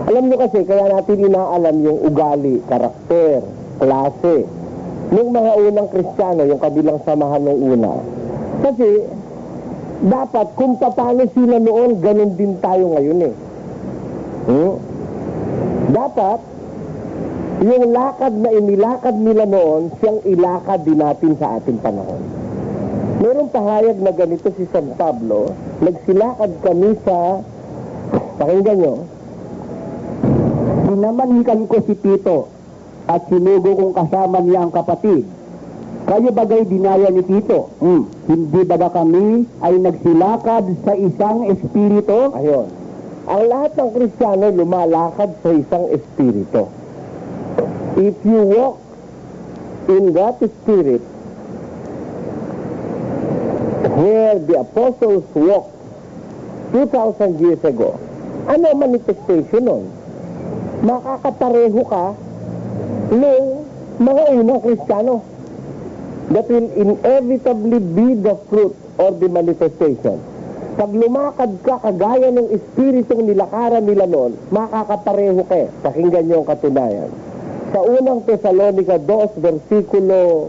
Alam nyo kasi, kaya natin inaalam yung ugali, karakter, klase, ng mga unang Kristiyano, yung kabilang samahan ng una. Kasi, dapat, kung paano sila noon, ganun din tayo ngayon eh. Dapat, yung lakad na inilakad nila noon, siyang ilakad din natin sa ating panahon. Mayroong pahayag na ganito si San Pablo, nagsilakad kami sa, pakinggan nyo, Pinamanikan ko si Tito at sinugo kong kasama niya ang kapatid. Kayo bagay dinaya ni Tito? Hindi baga kami ay nagsilakad sa isang espiritu? Ayon. Ang lahat ng Kristiyano lumalakad sa isang espiritu. If you walk in that spirit, where the apostles walked 2,000 years ago, ano manifestation nun? Makakapareho ka ng mga unang Kristiyano. That will inevitably be the fruit or the manifestation. Pag lumakad ka kagaya ng espiritong nilakaran nila noon, makakapareho ka. Pakinggan niyo ang katunayan. Sa unang Tesalonica 2, versikulo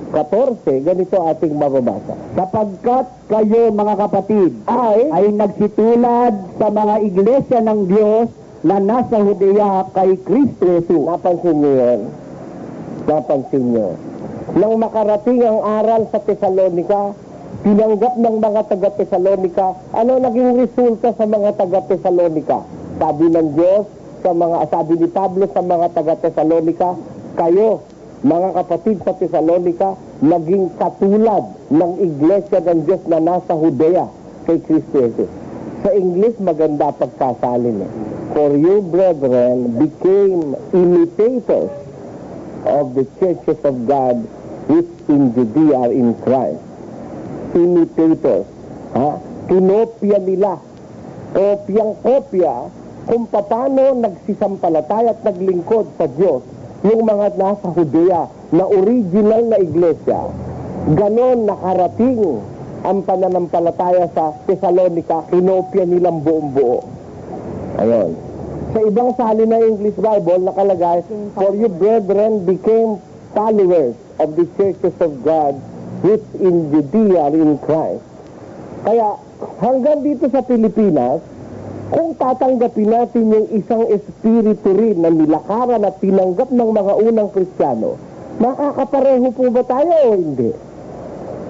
14, ganito ating mababasa. Sapagkat kayo mga kapatid ay nagsitulad sa mga iglesia ng Diyos na nasa Judea kay Kristo Jesus. Napansin niyo yun? Napansin niyo. Nang makarating ang aral sa Tesalonica, tinanggap ng mga taga-Tesalonica, ano naging resulta sa mga taga-Tesalonica? Sabi ng Diyos, sabi ni Pablo sa mga taga-Tesalonica, kayo, mga kapatid sa Tesalonica, naging katulad ng iglesia ng Diyos na nasa Judea kay Kristo Jesus. Sa English, maganda pagkasalin eh. For you, brethren, became imitators of the churches of God which in Judea are in Christ. Imitators. Kinopya nila. Kopyang-kopya kung paano nagsisampalataya at naglingkod sa Diyos yung mga nasa Judea na original na iglesia. Ganon nakarating ang pananampalataya sa Thessalonica, kinopya nilang buong buo. Ayun. Sa ibang salin na English Bible, nakalagay, for you brethren became followers of the churches of God which in Judea are in Christ. Kaya hanggang dito sa Pilipinas, kung tatanggapin natin yung isang espiritu rin na nilakaran at tinanggap ng mga unang Kristiyano, makakapareho po ba tayo o hindi?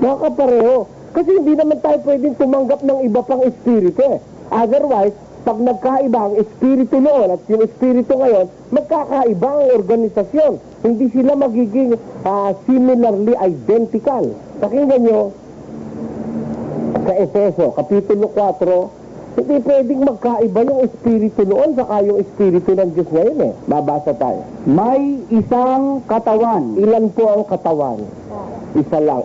Makakapareho. Kasi hindi naman tayo pwedeng tumanggap ng iba pang espiritu eh. Otherwise, pag nagkaiba ang espiritu noon at yung espiritu ngayon, magkakaiba ang organisasyon. Hindi sila magiging similarly identical. Pakinggan nyo, sa Efeso, Kapitulo 4, hindi pwedeng magkaiba yung espiritu noon saka yung espiritu ng Diyos ngayon eh. Babasa tayo. May isang katawan. Ilan po ang katawan? Isa lang.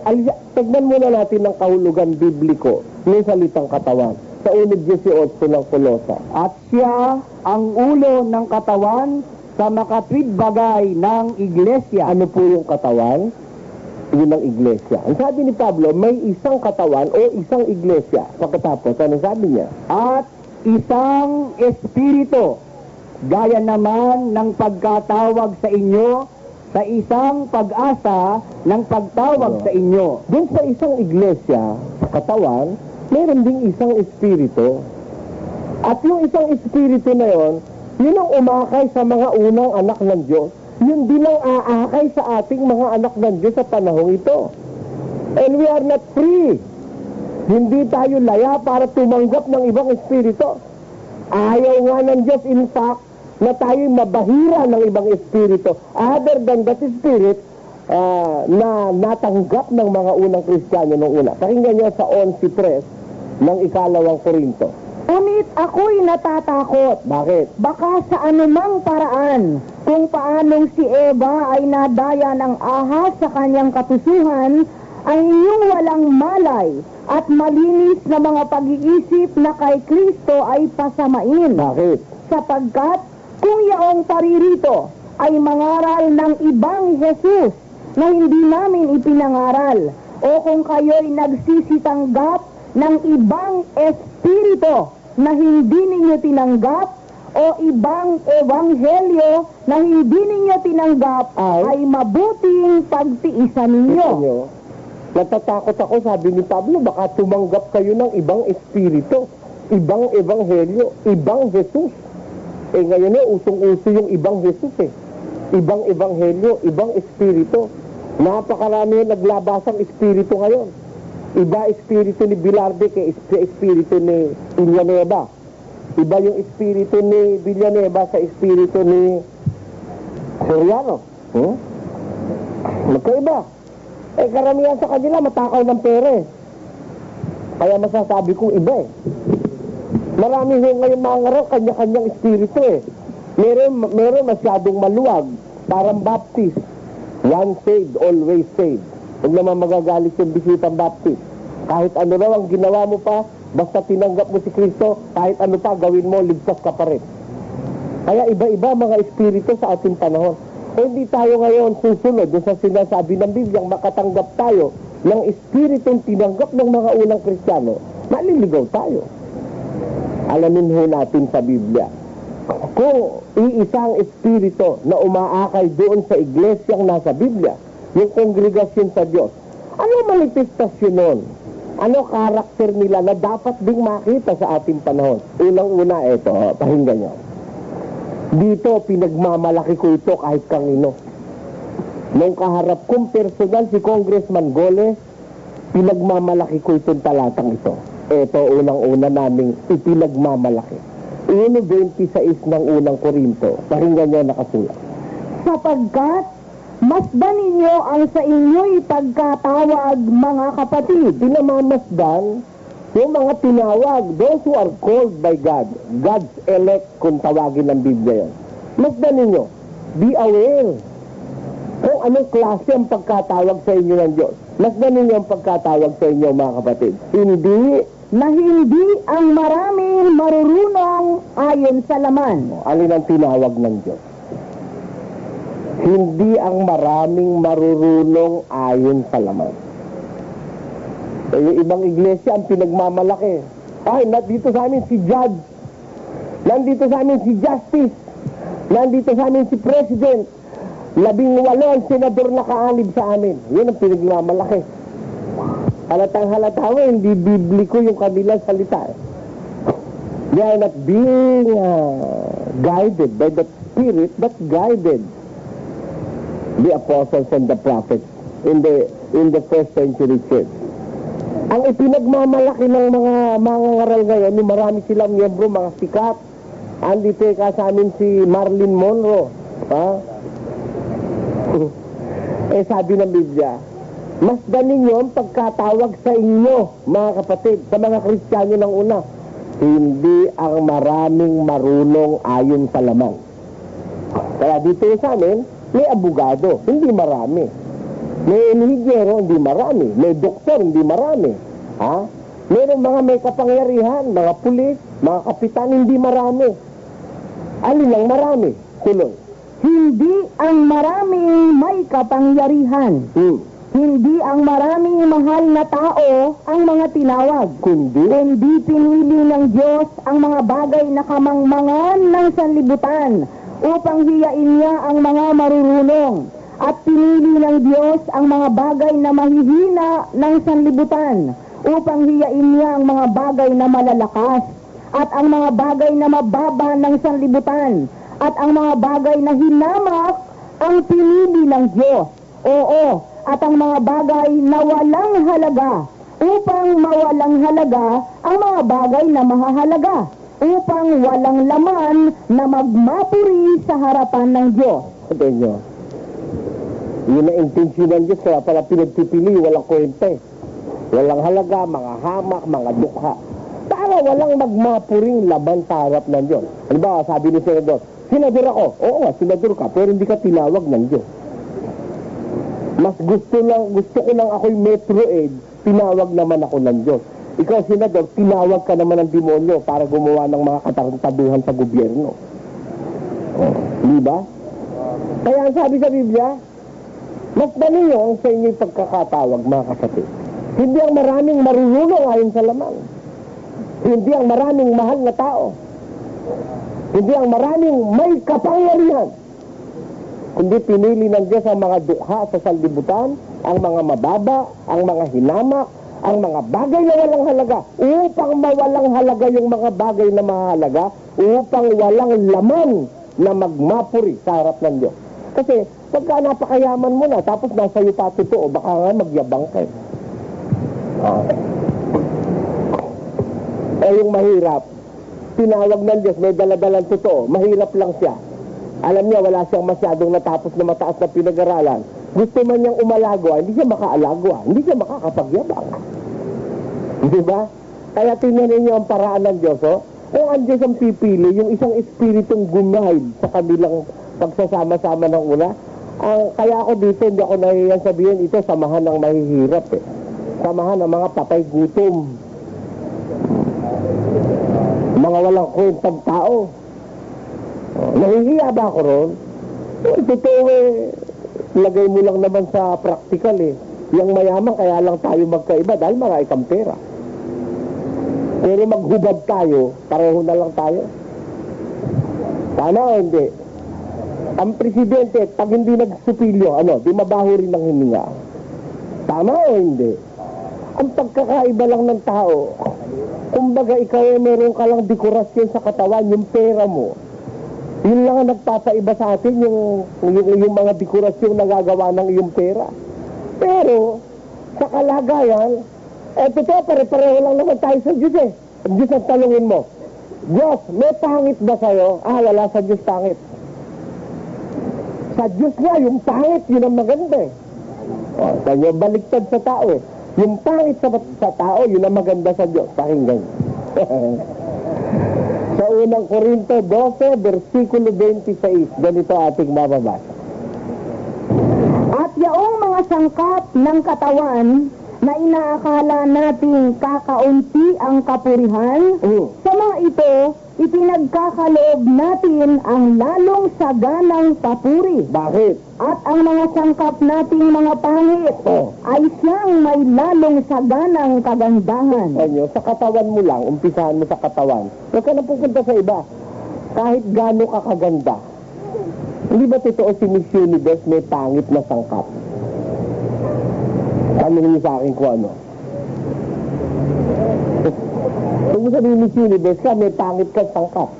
Tignan muna natin ang kahulugan bibliko ng salitang katawan. Sa unod 18 ng Kolosa. At siya ang ulo ng katawan sa makatwid bagay ng iglesia. Ano po yung katawan? Yun ang iglesia. Ang sabi ni Pablo, may isang katawan o isang iglesia. Pagkatapos, ano sabi niya? At isang espiritu, gaya naman ng pagkatawag sa inyo sa isang pag-asa ng pagtawag sa inyo. Doon sa isang iglesia, katawan, meron ding isang espiritu. At yung isang espiritu na yon, yun ang umakay sa mga unang anak ng Diyos. Yun din ang aakay sa ating mga anak ng Diyos sa panahong ito. And we are not free. Hindi tayo laya para tumanggap ng ibang espiritu. Ayaw nga ng Diyos, in fact, na tayo mabahira ng ibang espiritu. Other than that spirit, na natanggap ng mga unang Kristiyano nung una. Pakinggan niyo sa 11:3 ng 2 Korinto. Ngunit ako'y natatakot. Bakit? Baka sa anumang paraan, kung paanong si Eva ay nadaya ng ahas sa kanyang katusuhan, ay iyong walang malay at malinis na mga pag-iisip na kay Kristo ay pasamain. Bakit? Sapagkat kung yaong paririto ay mangaral ng ibang Jesus na hindi namin ipinangaral, o kung kayo'y nagsisitanggap ng ibang espiritu na hindi ninyo tinanggap, o ibang ebanghelyo na hindi ninyo tinanggap ay mabuting pagtiisan ninyo. Ito nyo, natatakot ako, sabi ni Pablo, baka tumanggap kayo ng ibang espiritu, ibang ebanghelyo, ibang Jesus. Ngayon usong-uso yung ibang Jesus Ibang ebanghelyo, ibang espiritu. Napakarami yung naglabasang espiritu ngayon. Iba espiritu ni Bilarde kay espiritu ni Villanueva. Iba yung espiritu ni Villanueva sa espiritu ni Soriano. Magkaiba. Karamihan sa kanila matakaw ng pera Kaya masasabi kong iba Marami ngayon mga ngarang kanya-kanyang espiritu Meron masyadong maluwag, parang Baptist. One saved, always saved. Huwag naman magagalit yung bisitang Baptist. Kahit ano raw ang ginawa mo pa, basta tinanggap mo si Kristo, kahit ano pa gawin mo, ligtas ka pa rin. Kaya iba-iba mga espiritu sa ating panahon. Hindi tayo ngayon susunod sa sinasabi ng Biblia, makatanggap tayo ng espiritong tinanggap ng mga unang Kristiyano, maliligaw tayo. Alamin ho natin sa Biblia. Kung iisang espiritu na umaakay doon sa iglesyang nasa Biblia, yung kongregasyon sa Diyos, ano manifestasyon nun? Ano karakter nila na dapat ding makita sa ating panahon? Unang-una ito, pakinggan nyo. Dito, pinagmamalaki ko ito kahit kanino. Nung kaharap kong personal si Congressman Gole, pinagmamalaki ko itong talatang ito. Ito, unang-una naming ipinagmamalaki. 1:26 ng unang Korinto. Pakinggan nyo nakasulat. Sapagkat masdan ninyo ang sa inyo'y pagkatawag, mga kapatid. Pinamamasdan yung mga tinawag, those who are called by God, God's elect, kung tawagin ng Biblia yan. Masdan ninyo, be aware kung anong klase ang pagkatawag sa inyo ng Diyos. Masdan ninyo ang pagkatawag sa inyo, mga kapatid. Hindi ang maraming marurunong ayon sa laman. Alin ang tinawag ng Diyos? Hindi ang maraming marurunong ayon sa laman. Yung ibang iglesia ang pinagmamalaki. Nandito sa amin si Judge. Nandito sa amin si Justice. Nandito sa amin si President. 18 ang senador na kaalib sa amin. Yun ang pinagmamalaki. Halatang-halata hindi bibliko yung kanilang salita. They are not being guided by the Spirit, but guided the apostles and the prophets in the first century church. Ang ipinagmamalaki ng mga ngaral ngayon, marami silang miyembro, mga sikat. Andito sa amin si Marilyn Monroe. Sabi ng Biblia, masdan ninyo ang pagkatawag sa inyo, mga kapatid, sa mga Kristiyano ng una. Hindi ang maraming marunong ayon sa laman. Kaya dito sa amin, may abogado, hindi marami. May inhinyero, hindi marami. May doktor, hindi marami. Meron mga may kapangyarihan, mga pulis, mga kapitan, hindi marami. Alin ang marami? Tuloy. Hindi ang maraming may kapangyarihan. Hindi ang maraming mahal na tao ang mga tinawag. Kundi pinili ng Diyos ang mga bagay na kamangmangan ng sanlibutan upang hiyain niya ang mga marurunong. At pinili ng Diyos ang mga bagay na mahihina ng sanlibutan upang hiyain niya ang mga bagay na malalakas at ang mga bagay na mababa ng sanlibutan at ang mga bagay na hinamak ang pinili ng Diyos. Oo, at ang mga bagay na walang halaga upang mawalang halaga ang mga bagay na mahahalaga upang walang laman na magmapuri sa harapan ng Diyos. Sabihin nyo, yun ang intensyon ng Diyos, kaya pala pinagpipili, walang kwenta Walang halaga, mga hamak, mga dukha. Para walang magmapuring laban sa harap ng Diyos. Ano ba, sabi ni Senador, senador ako. Oo nga, senador ka, pero hindi ka tinawag ng Diyos. Mas gusto ko lang ako'y Metro Aid, tinawag naman ako ng Diyos. Ikaw, senador, tinawag ka naman ng demonyo para gumawa ng mga katarantaduhan sa gobyerno. Di ba? Kaya ang sabi sa Biblia, mas dali nyo ang sa inyo'y pagkakatawag, mga kapatid. Hindi ang maraming marunong ayon sa laman. Hindi ang maraming mahal na tao. Hindi ang maraming may kapangyarihan. Kundi pinili ng Diyos ang mga dukha sa sanlibutan, ang mga mababa, ang mga hinamak, ang mga bagay na walang halaga, upang mawalang halaga yung mga bagay na mahalaga, upang walang laman na magmapuri sa harap ng Diyos. Kasi pagka napakayaman mo na, tapos nasa iyo pa totoo, baka nga magyabang kayo. Yung mahirap, tinawag ng Diyos, may daladalang totoo, mahirap lang siya. Alam niya, wala siyang masyadong natapos na mataas na pinag-aralan. Gusto man niyang umalagwa, hindi siya makaalagwa, hindi siya makakapagyabang. Di ba? Kaya tingnan niyo ang paraan ng Diyos, oh. Kung ang Diyos ang pipili, yung isang espiritong gumahid sa kanilang pagsasama-sama ng una, kaya ako dito, hindi ako nahihiyang sabihin, ito samahan ng mahihirap eh. Samahan ng mga patay gutom. Mga walang kwentang tao. Nahihiya ba ako ron? Totoo eh, lagay mo lang naman sa practical eh. Yung mayaman, kaya lang tayo magkaiba dahil marami kang pera. Pero maghubad tayo, pareho na lang tayo. Tama o hindi? Ang presidente, pag hindi nagsupilyo, di mabaho rin ang hininga. Tama o hindi? Ang pagkakaiba lang ng tao, kumbaga ikaw meron ka lang dekorasyon sa katawan, yung pera mo. Yun lang ang nagpapaiba sa atin, yung mga dekorasyon na gagawa ng iyong pera. Pero, sa kalagayan, totoo, pare-pareho lang naman tayo sa Diyos eh. Ang Diyos ang tanungin mo, Diyos, may pangit ba sa'yo? Wala sa Diyos pangit. Sa Diyos nga, yung pangit, yun ang maganda eh. Kanya baliktad sa tao eh. Yung pangit sa tao, yun ang maganda sa Diyos. Pakinggan. Sa unang Korinto 12, versikulo 26, ganito ating mababasa. At yaong mga sangkap ng katawan na inaakala nating kakaunti ang kapurihan, sa mga ito, ipinagkakaloob natin ang lalong saganang papuri. Bakit? At ang mga sangkap nating mga pangit ay siyang may lalong saganang kagandahan. Sa katawan mo lang, umpisahan mo sa katawan. Huwag ka na pupunta sa iba. Kahit gaano ka kaganda. Hindi ba totoo si Miss Universe may pangit na sangkap? Tanong niyo sa akin kung ano. Kung mo sabihin Miss Universe ka, may pangit ka sangkap.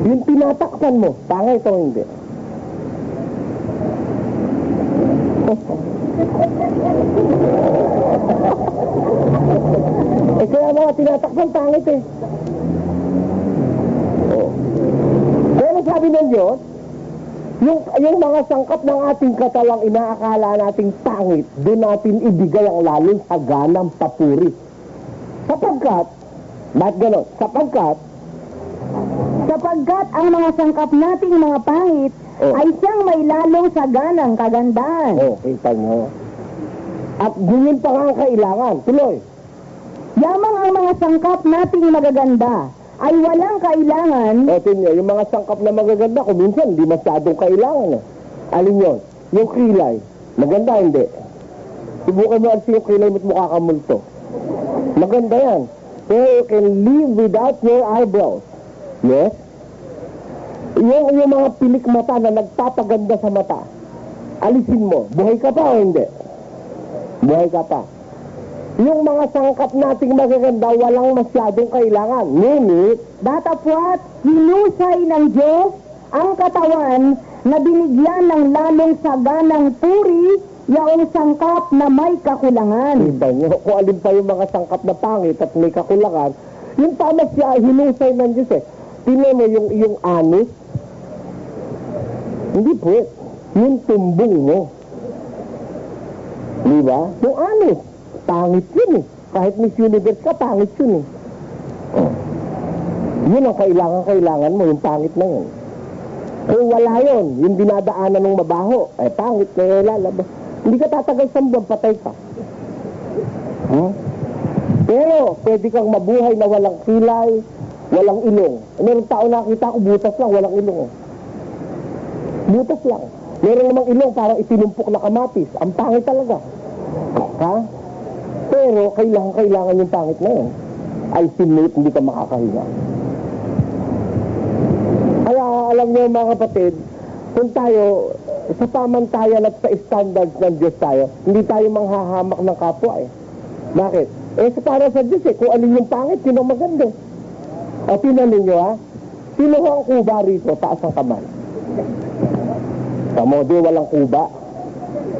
Yung tinatakpan mo, pangit o hindi? Kaya mga tinatakpan, pangit eh. Pero sabi ng Diyos, yung mga sangkap ng ating katawang inaakala nating pangit, doon natin ibigay ang lalong saganang papuri. Sapagkat, bakit gano'n? Sapagkat ang mga sangkap nating mga pangit ay siyang may lalong saganang kagandahan. Kita nyo. At ganyan pa nga ang kailangan. Tuloy. Yamang ang mga sangkap nating magaganda ay walang kailangan. Tingnan, yung mga sangkap na magaganda, kung minsan, hindi masyadong kailangan. Alin yun? Yung kilay. Maganda, hindi. Subukan mo alsin yung kilay mo't mukha kang multo. Maganda yan. Pero you can live without your eyebrows. Yes? Yung mga pilik mata na nagpapaganda sa mata, alisin mo. Buhay ka pa o hindi? Buhay ka pa. Yung mga sangkap nating magaganda, walang masyadong kailangan. Ngunit, datapwat, hinusay ng Diyos ang katawan na binigyan ng lalong saganang puri yaong sangkap na may kakulangan. Kita nyo, kung alin pa yung mga sangkap na pangit at may kakulangan, yung tama siya hinusay ng Diyos eh. Tingnan mo yung anus, hindi po, yung tumbong mo. Diba? Yung anus, pangit yun eh. Kahit Miss Universe ka, pangit yun eh. Yun ang kailangan mo, yung pangit na yun. Kung wala yun, yung dinadaanan ng mabaho, pangit na lalabas. Hindi ka tatagal sa buwan, patay ka. Pero, pwede kang mabuhay na walang kilay, walang ilong. Meron tao nakita ko, butas lang, walang ilong. Butas lang. Meron namang ilong, parang itinumpok na kamatis. Ang pangit talaga. Pero, kailangan yung pangit na yun. Ultimate, hindi ka makakahinga. nyo mga kapatid, kung tayo sa pamantayan at sa standards ng Diyos tayo, hindi tayo manghahamak ng kapwa eh. Bakit? Para sa Diyos kung alin yung pangit, sino maganda. O tinanin nyo sino ang kuba rito? Taas ang kamay. Kamodi, walang kuba.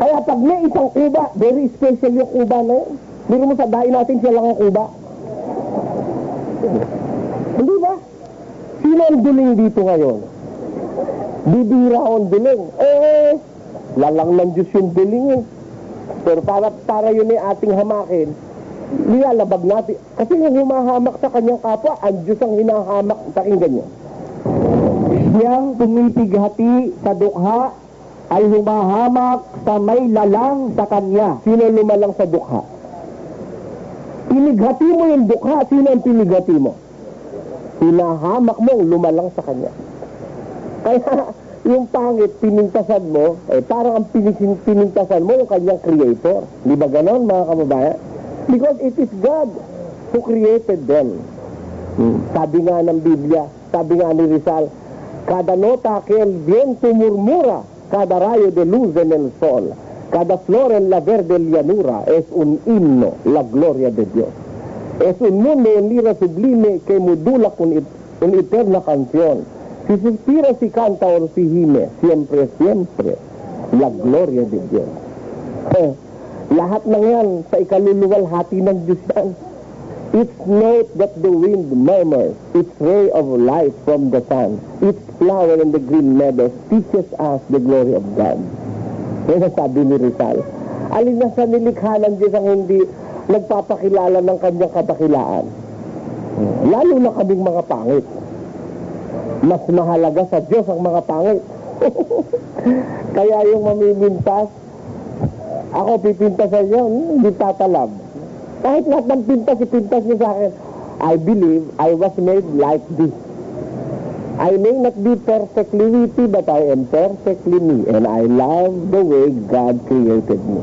Kaya pag may isang kuba, very special yung kuba na yun. Biro mo sabahin natin siya lang ang kuba. Hindi ba? Sino ang duling dito ngayon? Bibira ang duling. Lalang ng Diyos yung duling eh. Pero para yun ay ating hamakin, nilalabag natin. Kasi yung humahamak sa kanyang kapwa, ang Diyos ang hinahamak. Pakinggan nyo. Siyang tumipighati sa dukha ay humahamak sa may lalang sa kanya. Sino lumalang sa dukha? Pinighati mo yung dukha. Sino ang pinighati mo? Hinahamak mo, lumalang sa kanya. Kaya yung pangit, pinintasan mo, parang ang pinintasan mo yung kanyang creator. Di ba ganon mga kababayan? Because it is God who created them. Sabi nga ng Biblia, sabi nga ni Rizal, cada nota que el viento murmura, cada rayo de luz en el sol, cada flor en la verde llanura es un himno, la gloria de Dios. Es un mundo en lira sublime que modula con eterna canción. Si suspira, si canta o si gime, siempre, siempre, la gloria de Dios. Lahat ng yan sa ikaluluwalhati ng Diyos yan. Each note that the wind murmurs, each ray of light from the sun, each flower in the green meadows teaches us the glory of God. Yan ang sabi ni Rizal. Alin na sa nilikha ng Diyos ang hindi nagpapakilala ng kanyang kadakilaan? Lalo na kaming mga pangit. Mas mahalaga sa Diyos ang mga pangit. Kaya yung mamimintas, ako pipintasan niyo, hindi tatalab. Kahit lahat ng pintas, ipintas niyo sa akin. I believe I was made like this. I may not be perfectly witty, but I am perfectly me. And I love the way God created me.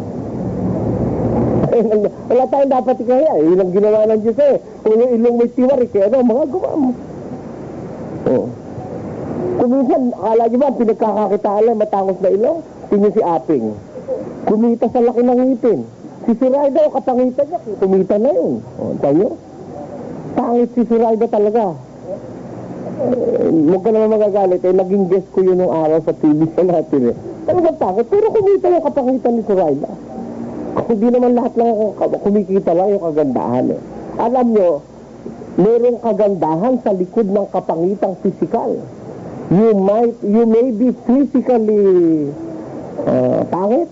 Wala tayong dapat ikaya. Yun ang ginawa ng Diyos Kung yung ilong may tiwarik, mga gawa mo. Kung minsan, akala niyo ba, pinagkakakitaan lang, matangos na ilong, tingin si Aping. Kumita sa laki ng ngipin. Si Suraida, kapangitan niya, kumita na yun. Tayo? Pangit si Suraida talaga. Huwag ka naman magagalit, naging guest ko yun nung araw sa TV sa natin Talagang pangit, pero kumita yung kapangitan ni Suraida. Hindi naman lahat lang kumikita lang yung kagandahan Alam nyo, mayroong kagandahan sa likod ng kapangitang pisikal. You may be physically pangit,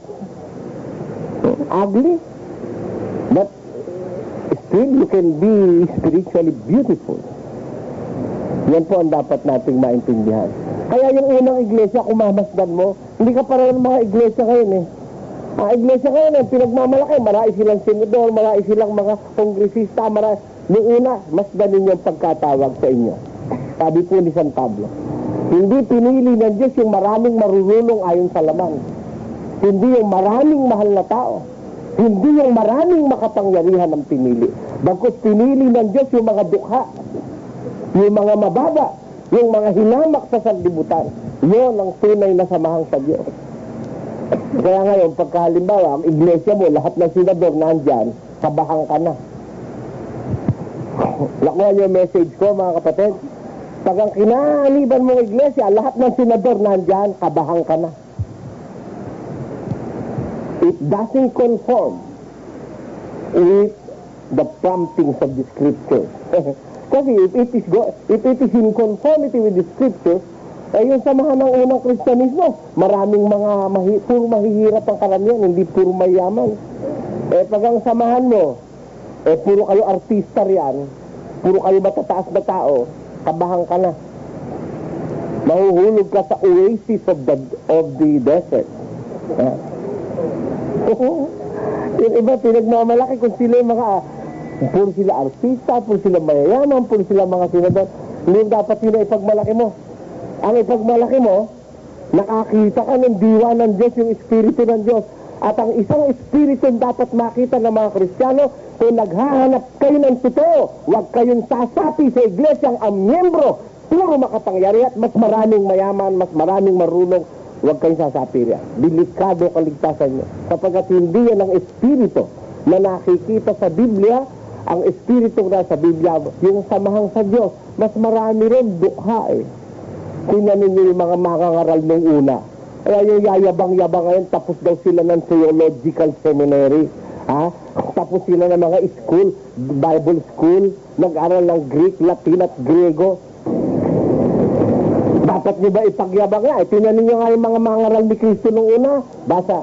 ugly, but still you can be spiritually beautiful. Yan po ang dapat nating maintindihan. Kaya yung unang iglesia, kung mamasdan mo, hindi ka para ng mga iglesia ngayon iglesia ngayon, pinagmamalaki, marami silang senador, marami silang mga kongresista, marami. Yung una, masdan ninyo ang pagkatawag sa inyo. Sabi po ni San Pablo, hindi pinili ng Diyos yung maraming marurunong ayon sa laman. Hindi yung maraming mahal na tao. Hindi yung maraming makapangyarihan ang pinili. Bagkus pinili ng Diyos yung mga dukha, yung mga mababa, yung mga hinamak sa sanlibutan. Yun ang tunay na samahang sa Diyos. Kaya ngayon, pagkahalimbawa, ang iglesia mo, lahat ng senador nandyan, kabahang ka na. Nakuha niyo yung message ko, mga kapatid. Pag ang kinaliban mong iglesia, lahat ng senador nandyan, kabahang ka na. It doesn't conform with the promptings of the scriptures. Kasi if it is in conformity with the scriptures, yung samahan ng unang Kristyanismo, maraming mga puro mahihirap ang karamihan, hindi puro mayaman. Pag ang samahan mo, puro kayo artista riyan, puro kayo matataas na tao, kabahang ka na. Mahuhulog ka sa oasis of the desert. Yung iba, pinagmamalaki kung sila yung mga, puro sila artista, puro sila mayayaman, puro sila mga senador. Hindi dapat sila ipagmalaki mo. Ang ipagmalaki mo, nakakita ka ng diwa ng Diyos, yung Espiritu ng Diyos. At ang isang Espiritu dapat makita ng mga Kristiyano, kung naghahanap kayo ng totoo, huwag kayong sasapi sa iglesia ang miyembro puro makapangyari at mas maraming mayaman, mas maraming marunong, huwag kayong sasapirya. Delikado kaligtasan nyo. Sapagkat hindi yan ang espiritu na nakikita sa Biblia. Ang espiritu na sa Biblia, yung samahang sa Diyos, mas marami rin dukha eh. Tingnan ninyo yung mga mangangaral nung una. Kaya yung yayabang-yabang ngayon, tapos daw sila ng theological seminary. Ha? Tapos sila ng mga school, Bible school, nag-aral ng Greek, Latin at Grego. Dapat nyo ba ipagyabang nga? Tingnan ninyo nga yung mga mangaral ni Kristo nung una. Basa.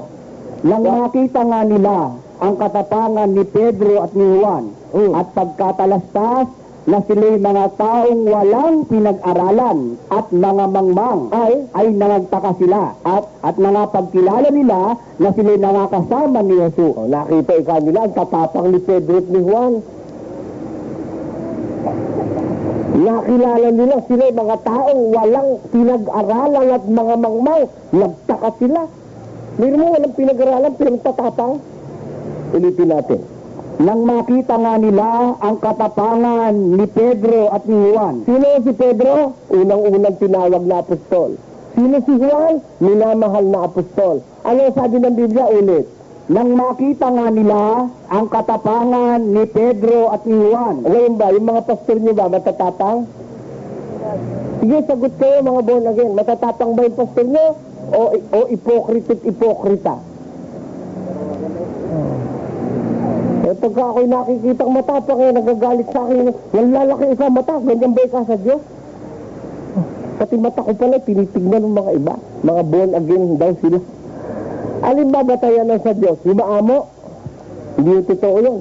Nang makita nga nila ang katapangan ni Pedro at ni Juan at pagkatalastas na sila'y mga taong walang pinag-aralan at mga mangmang ay nangagtaka sila at nangapagkilala nila na sila'y nakakasama ni Jesus. Nakita ikaw nila ang tatapang ni Pedro at ni Juan. Nakilala nila sila mga taong walang pinag-aralan at mga mangmang. Nagtaka sila. Meron mo walang pinag-aralan pero tatapang. Ulitin natin. Nang makita nga nila ang katapangan ni Pedro at ni Juan. Sino si Pedro? Unang-unang tinawag na apostol. Sino si Juan? Minamahal na apostol. Ano sabi ng Biblia? Ulit. Nang makita nga nila ang katapangan ni Pedro at ni Juan. Ngayon ba, yung mga pastor nyo ba, matatapang? Sige, sagot kayo mga born again. Matatapang ba yung pastor nyo? O ipokrita? Eh, pagka ako'y nakikitang matapang eh, nagagalit sa akin, lalaki isa mata, ganyan ba ka sa Diyos? Pati mata ko pala, tinitignan ng mga iba. Mga born again daw sila. Alin ba batayan ng sa Diyos? Yung maamo? Hindi yung totoo yun.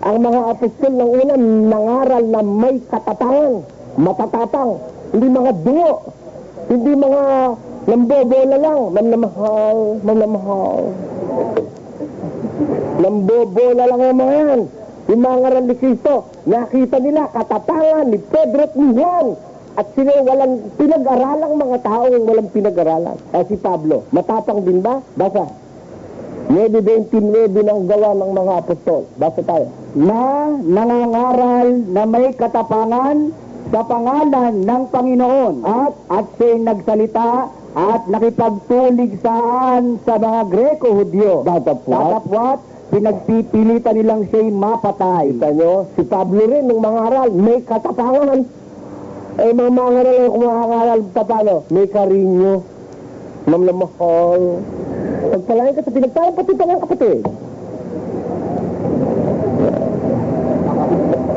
Ang mga apostol ng una, nangaral na may katapangan, matatapang, hindi mga dungo, hindi mga lambobola lang, mamamahal. Lambobola lang ang mga yan. Yung mga ngaral ni Kristo, nakita nila katapangan ni Pedro at ni Juan. At sila walang pinag-aralang mga taong walang pinag-aralan. Si Pablo, matapang din ba? Basa. 9:29 ang gawa ng mga apostol. Basa tayo. Na nangangaral na may katapangan sa pangalan ng Panginoon at siya'y nagsalita at nakipagtulig saan sa mga Greko-Hudyo. Datapwat, pinagpipilitan nilang siya'y mapatay. Kita nyo, si Pablo rin ng mga aral, may katapangan. Eh, mga aral ay kung makakaral pa paano? May karinyo, mamlamahal. Pagpalain ka sa pinagtalang pati pa ng kapatid.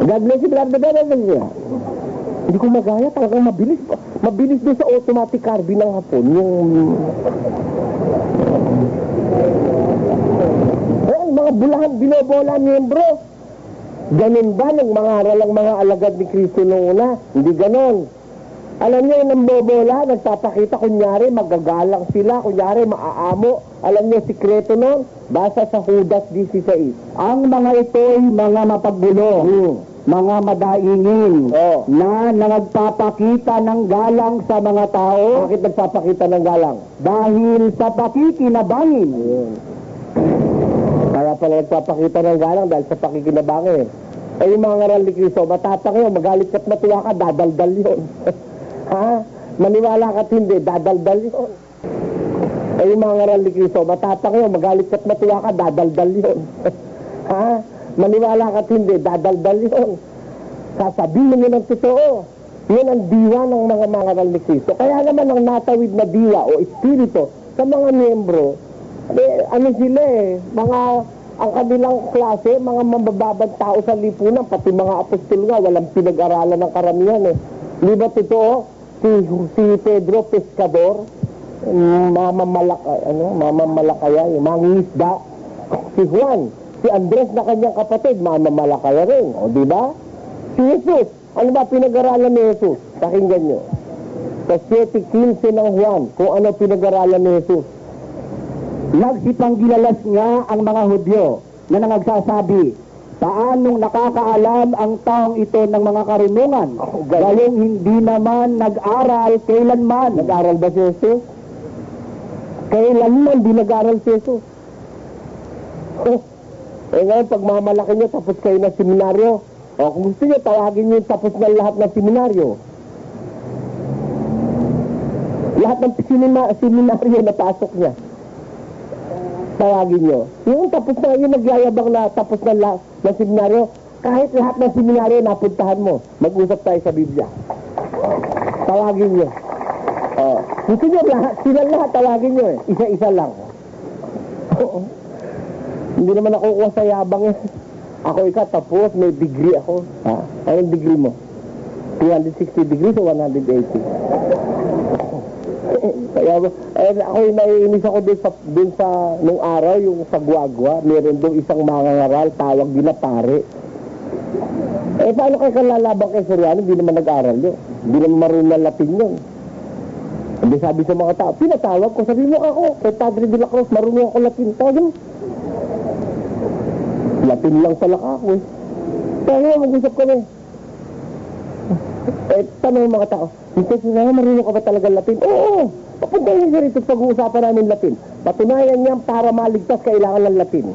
God bless you, brother. Hindi ko magaya, talagang mabilis. Mabilis doon sa automatic carbine ng hapon. Mga bulahan, binobola, miyembro. Ganun ba ng mga aralang mga alagad ni Kristo noong una? Hindi ganon. Alam niyo, yung bobola, nagpapakita, kunyari, magagalang sila, kunyari, maaamo. Alam niyo, sikreto nun, basa sa Judas 16. Ang mga ito'y mga mapagbulo, mga madaingin, na nagpapakita ng galang sa mga tao. Bakit nagpapakita ng galang? Dahil sa pakikinabangin. Ayun. Kaya pala nagpapakita ng galang dahil sa pakikinabangin. Eh, yung mga ngaral ni Kristo, matapang yun, magalit ka't matuwa ka, dadaldal yun. Ha? Maniwala ka't hindi, dadaldal yun. Eh, yung mga ngaral ni Kristo, matapang yun, magalit ka't matuwa ka, dadaldal yun. Ha? Maniwala ka't hindi, dadaldal yun. Sasabihin nyo ng totoo. Yun ang diwa ng mga ngaral ni Kristo. Kaya naman ang natawid na diwa o espiritu sa mga miyembro, ano sila ang kanilang klase, mga mabababang tao sa lipunan, pati mga apostol nga, walang pinag-aralan ng karamihan eh. Di ba totoo? Si Pedro, Pescador, mamamalakaya, yung mangingisda. Si Juan, si Andres na kanyang kapatid, mamamalakaya rin. O, di ba? Si Jesus, ano ba pinag-aralan ni Jesus? Pakinggan nyo. Sa 7:15 ng Juan, kung ano pinag-aralan ni Jesus. Nagsipanggilalas nga ang mga Hudyo na nangagsasabi, paanong nakakaalam ang taong ito ng mga karunungan? Gayong hindi naman nag-aral kailanman. Nag-aral ba si Jesus? Kailanman di nag-aral si Jesus. Ngayon, pag mamalaki nyo, tapos kayo na seminaryo. Kung gusto nyo, tawagin nyo tapos na lahat ng seminaryo. Lahat ng seminaryo na pasok niya. Tawagin nyo. Yung tapos na, yung nagyayabang na tapos na seminaryo, kahit lahat ng seminaryo napuntahan mo, mag-usap tayo sa Biblia. Tawagin nyo. Gusto nyo lahat, sila lahat tawagin nyo eh. Isa-isa lang. Hindi naman ako kuha sa yabang eh. Ako tapos may degree ako. Anong degree mo? 260 degrees o 180? Kaya ako naiinis ako dun sa nung araw, yung sa Guagua, meron doon isang mangangaral, tawag nila pare. Paano kayo kalalabang kay Soriano? Hindi naman nag-aral yun. Hindi naman marunong na Latin yun. Hindi sabi sa mga tao, pinatawag ko, sabi mo ako, kay Padre de la Cruz, marunong ako Latin. Tawag Latin lang pala ako eh. Kaya mag-usap kami. Tanong mga tao, Mr. Soriano, marunong ka ba talaga Latin? Oo! Papunta yun siya rito pag-uusapan namin Latin. Patunayan niya para maligtas kailangan ng Latin.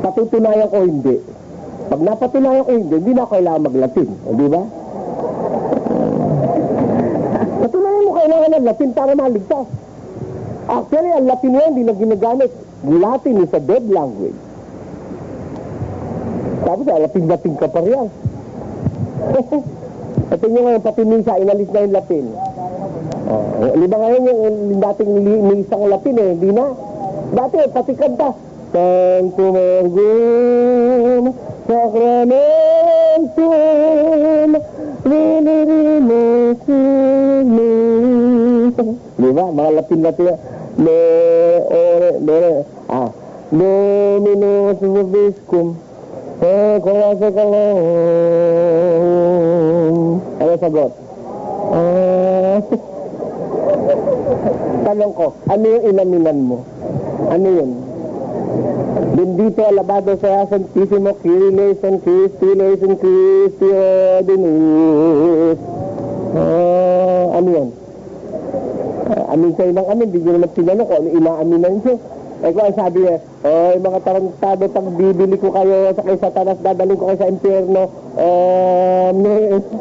Patutunayan ko hindi. Pag napatunayan ko hindi na kailangan mag-Latin. Di ba? Patunayan mo kailangan ng Latin para maligtas. Actually, ang Latin yan, hindi na ginagamit. Latin is a dead language. Tapos, Latin ka pa riyan. Ito nyo ngayon, pati misa, inalis na yung Latin. Di ba ngayon yung dating misang Latin eh, hindi na. Dati, pati kanta. Sanctum Ergum Sacramentum Venerimus Di ba? Mga Latin. Dominus Vobiscum Corasa Calum. Ano sagot? Tanong ko, ano yung inaminan mo? Ano yun? Bendito alabado sea Santísimo Kyrie San Christi San Christi Ordinus. Ano yun? Amin kayo ng amin, di nyo naman tinanong ko ano inaaminan nyo. Kung ang sabi niya, mga tarantado, pag bibili ko kayo sa kay Satanas, dadalhin ko kayo sa impyerno,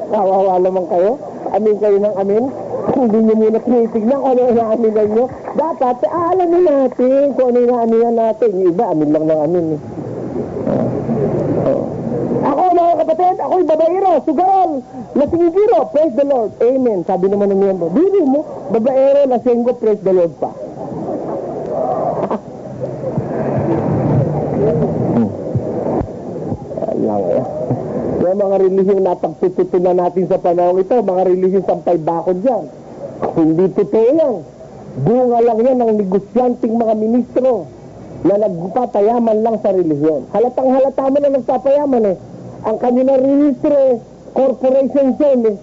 kawawa naman kayo. Amin kayo ng amin. Hindi nyo muna tinitignan kung ano inaaminan nyo. Dapat, alamin natin kung ano inaaminan natin. Yung iba, amin lang ng amin. Ako, mga kapatid, ako'y babaero, sugaral, lasingigiro, praise the Lord. Amen. Sabi naman ng miyembro, bili mo, babaero, lasinggo, praise the Lord pa. Kaya mga relihiyong napagtututunan natin sa panahon ito, mga relihiyong sampay bakod dyan. Hindi totoo yan. Bunga lang yan ng negosyanteng mga ministro na nagpapayaman lang sa relihiyon. Halatang halata mo na nagpapayaman eh. Ang kanilang rehistro, corporation zone eh.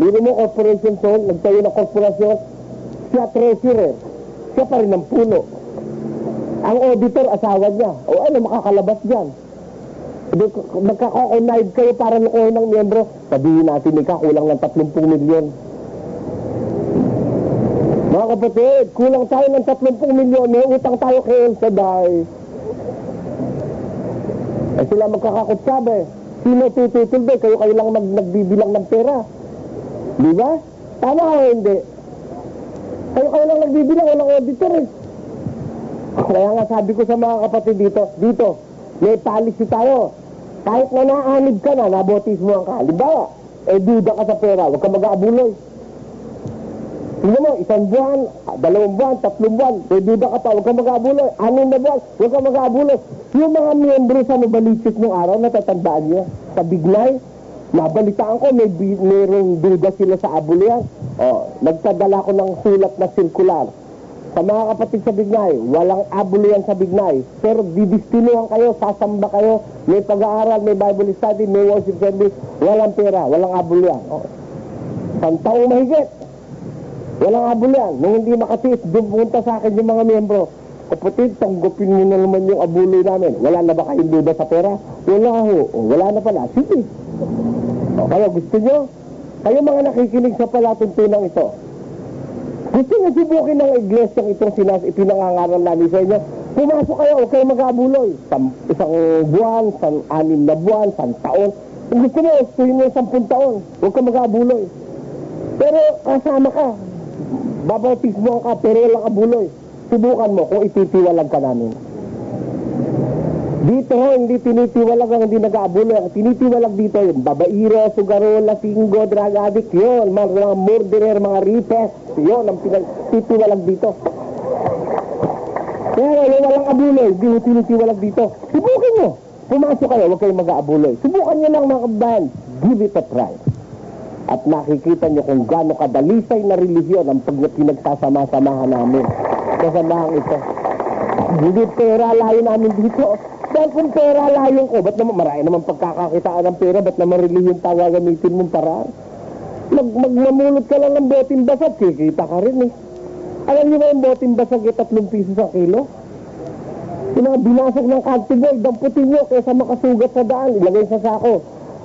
Hindi mo corporation zone, nagtayo ng korporasyon, siya treasurer, siya pa rin ang puno. Ang auditor, asawa niya. O ano, makakalabas dyan. Magkaka-connive kayo para lukuhin ng miyembro. Sabihin natin, kulang ng 30 milyon. Mga kapatid, kulang tayo ng 30 milyon. May utang tayo kay El Shaddai. Sila magkakakutsabe. Sino tututulbe? Kayo lang nagbibilang ng pera. Di ba? Tama o hindi? Kayo lang nagbibilang, walang auditor eh. Kaya nga sabi ko sa mga kapatid dito, may policy tayo. Kahit na naanib ka na, nabotismo ka. Halimbawa, duda ka sa pera, huwag ka mag-aabuloy. Tingnan mo, 1 buwan, 2 buwan, 3 buwan, duda ka pa, huwag ka mag-aabuloy. 6 na buwan, huwag ka mag-aabuloy. Yung mga miyembro sa Novaliches nung araw, natatandaan niya, sa Bignay, nabalitaan ko, mayroong duda sila sa abuloyan. Nagpadala ko ng sulat na sirkular. Sa mga kapatid sa Bignay, walang abulo yan sa Bignay. Pero didistinuhan kayo, sasamba kayo, may pag-aaral, may Bible study, may worship service, walang pera, walang abulo yan. Taong mahigit, walang abulo yan. Nung hindi makatiis, pumunta sa akin yung mga miyembro. Kapatid, tanggapin mo na naman yung abulo namin. Wala na ba kayong duda sa pera? Wala ho. Wala na pala. Sige. Kaya gusto nyo? Kayo mga nakikinig sa palatuntunan ito. Gusto nyo subukin ng iglesia itong ipinangangaral namin sa inyo. Pumasok kayo, huwag kayo mag-aabuloy. 1 buwan, 6 na buwan, 1 taon. Kung gusto nyo, gusto nyo 10 taon. Huwag kayo mag-aabuloy. Pero kasama ka, babautismo ka, pero walang abuloy. Subukan mo kung ititiwalag ka namin. Dito hindi tinitiwalag ang hindi nag-aabuloy. Ang tinitiwalag dito yung babairo, sugaro, lasinggo, drug addict, yun, mga murderer, mga rapist, yun ang tinitiwalag dito. Pero yung walang abuloy, hindi mo tinitiwalag dito. Subukan nyo. Pumasok kayo, huwag kayong mag-aabuloy. Subukan nyo lang mga kabayan. Give it a try. At nakikita nyo kung gaano kadalisay na relihiyon ang pinagsasama-samahan namin. Kasamahan ito. Hindi pera layo namin dito. Dahil kung pera layo ko, ba't naman marami naman pagkakakitaan ng pera, ba't naman relihiyon tawa gamitin mong paraan? Magmamulot ka lang ng boting basag, kikita ka rin eh. Alam niyo ba yung boting basag ay 3 piso sa kilo? Yung mga binasag ng cantibol, damputin nyo kaysa makasugat sa daan, ilagay sa sako.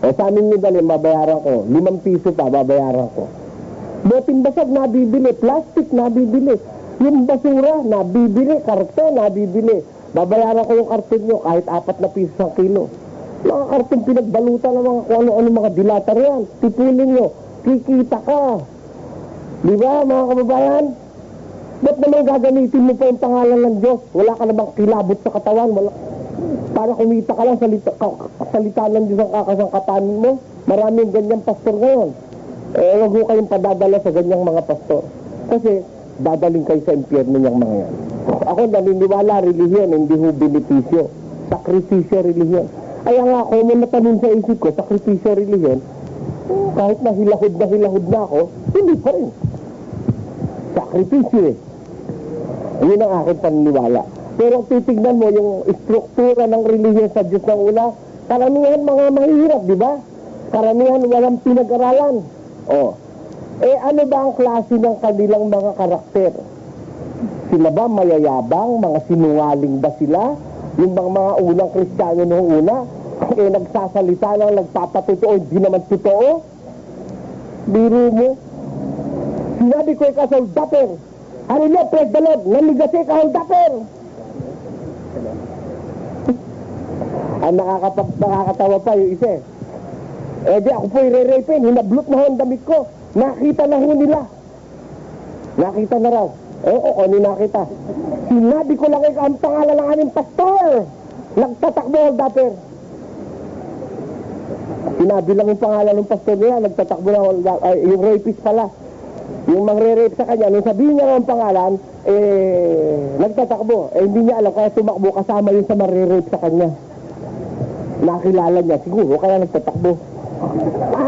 O sa amin nyo dali, mabayaran ko. 5 piso pa, babayaran ko. Boting basag, nabibili. Plastic, nabibili. Yung basura, nabibili. Karton, nabibili. Babayaran ko yung karton nyo kahit 4 piso ang kilo. Mga karton pinagbalutan ng mga kung ano-ano mga dilatar yan. Tipulin nyo. Kikita ka. Di ba mga kababayan? Ba't naman gagamitin mo pa yung pangalan ng Diyos? Wala ka namang kilabot sa katawan. Wala. Para kumita ka lang, salita ng Diyos ang kakasangkatanin mo. Maraming ganyang pastor ngayon. Huwag mo kayong padadala sa ganyang mga pastor. Kasi dadaling kayo sa impyerno niyang mga yan. Ako naniniwala, relihiyon, hindi ho benepisyo. Sakripisyo, relihiyon. Kaya nga ako, may natanong sa isip ko, sakripisyo, relihiyon, kahit na hilahod na ako, hindi pa rin. Sakripisyo eh. Yun ang aking paniniwala. Pero titignan mo yung struktura ng relihiyon sa Diyos ng una, karamihan mga mahihirap, di ba? Karamihan walang pinag-aralan. Ano ba ang klase ng kanilang mga karakter? Sila ba mayayabang? Mga sinungaling ba sila? Yung mga unang Kristiyano noong una, nagsasalita lang, nagpapatotoo, hindi naman totoo? Biro mo. Sinabi ko yung kasoldaper. Hallelujah, praise the Lord. Namigasi kasoldaper. Ang nakakatawa pa yung isa. Di ako po i-re-rapin. Hinablot na ho ang damit ko. Nakita na ho nila. Nakita na raw. Ano nakita? Sinabi ko lang ang pangalan ng aming pastor. Nagtatakbo ang daper. Sinabi lang yung pangalan ng pastor nila. Nagtatakbo na yung rapist pala. Yung mangre-rape sa kanya, nung sabihin niya ang pangalan, nagtatakbo. Hindi niya alam, kaya tumakbo kasama yung sa mangre-rape sa kanya. Nakilala niya, siguro, kaya nagtatakbo. Ha?